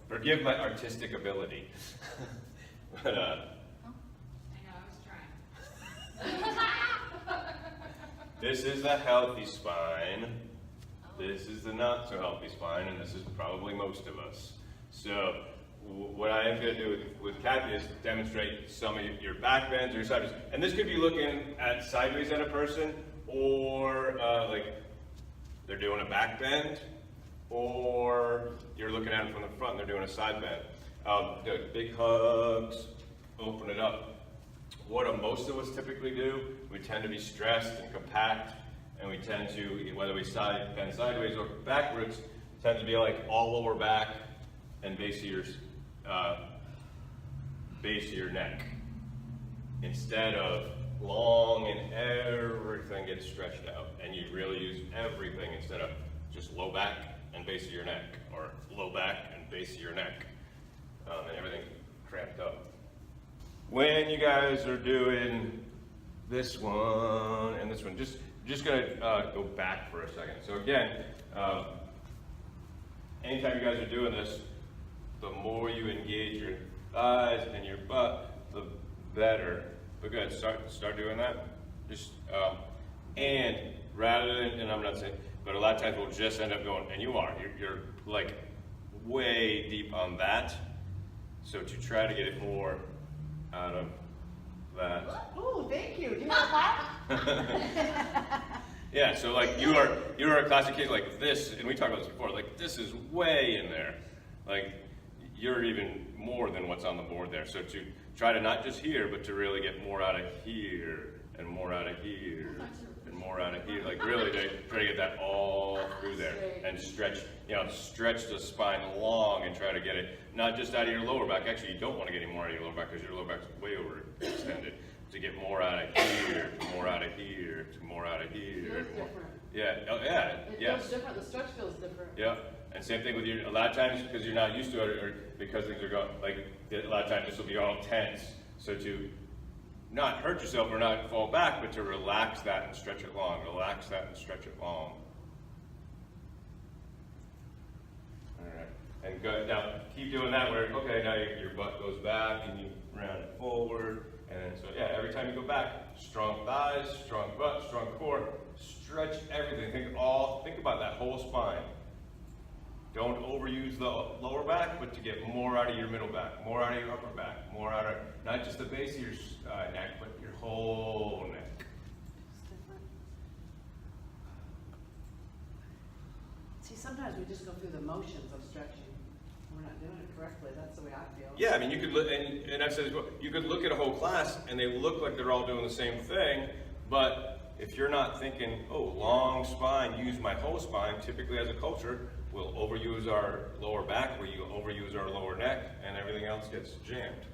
Forgive my artistic ability. But, I know, I was trying. this is the healthy spine. This is the not so healthy spine, and this is probably most of us. So what I am going to do with Kathy is demonstrate some of your back bends or your side bends. And this could be looking at sideways at a person, or like they're doing a back bend, or you're looking at them from the front and they're doing a side bend. Do big hugs, open it up. What do most of us typically do? We tend to be stressed and compact, and we tend to, whether we bend sideways or backwards, tend to be like all lower back and base of your neck, instead of long and everything gets stretched out, and you really use everything instead of just low back and base of your neck, or low back and base of your neck, and everything cramped up. When you guys are doing this one and this one, just gonna go back for a second. So again, anytime you guys are doing this, the more you engage your thighs and your butt, the better. But go ahead, start doing that. Just and rather than, and I'm not saying, but a lot of times we'll just end up going, and you're like way deep on that. So to try to get it more out of that. Ooh, thank you. Do you have that? Yeah, so like you are a classic case like this, and we talked about this before, like this is way in there. Like you're even more than what's on the board there. So to try to not just here, but to really get more out of here, and more out of here, and more out of here. Like really try to get that all through there. And stretch the spine long and try to get it, not just out of your lower back. Actually, you don't want to get any more out of your lower back because your lower back's way overextended. To get more out of here, to more out of here, to more out of here. It feels different. Yeah, oh yeah, It yes. feels different. The stretch feels different. Yeah, and same thing with a lot of times because you're not used to it, or because things are going, like a lot of times this will be all tense. So to not hurt yourself or not fall back, but to relax that and stretch it long. Relax that and stretch it long. All right, and go now. Keep doing that. Where okay, now your butt goes back and you round it forward, and then so yeah. Every time you go back, strong thighs, strong butt, strong core. Stretch everything. Think about that whole spine. Don't overuse the lower back, but to get more out of your middle back, more out of your upper back, more out of not just the base of your neck, but your whole neck. It's different. See, sometimes we just go through the motions of stretching. We're not doing it correctly. That's the way I feel. Yeah, I mean, you could look, and I've said this before, you could look at a whole class and they look like they're all doing the same thing, but if you're not thinking, oh, long spine, use my whole spine, typically as a culture, we'll overuse our lower back, we overuse our lower neck, and everything else gets jammed.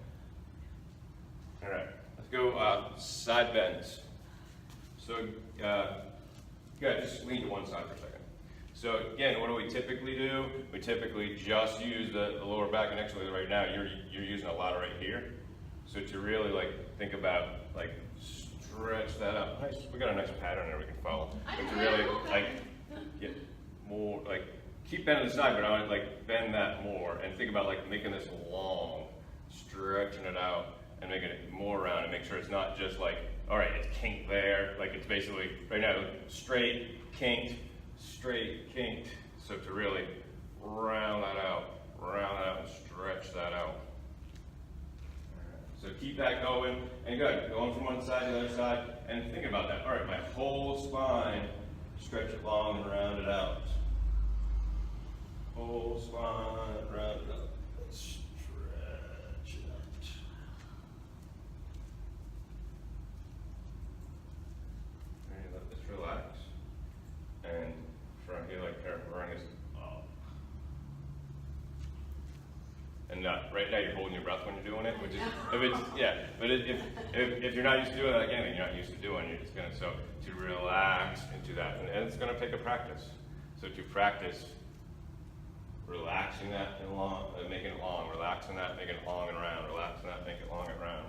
All right, let's go side bends. So, just lean to one side for a second. So again, what do we typically do? We typically just use the lower back, and actually right now you're using a lot right here. So to really like think about like stretch that up. Nice. We got a nice pattern there we can follow. But to really like get more like keep bending the side, but I would like bend that more and think about like making this long, stretching it out and making it more round and make sure it's not just like, all right, it's kinked there. Like it's basically right now straight, kinked, straight, kinked. So to really round that out and stretch that out. So keep that going, and good, going from one side to the other side, and think about that. All right, my whole spine, stretch it long and round it out. Whole spine, round it out. Stretch it out. All right, let this relax. And from here, like, bring this up. And right now you're holding your breath when you're doing it, which is, if you're not used to doing that again, then you're not used to doing it, it's gonna, so to relax into that, and it's gonna take a practice. So to practice relaxing that and long, making it long, relaxing that, making it long and round, relaxing that, make it long and round.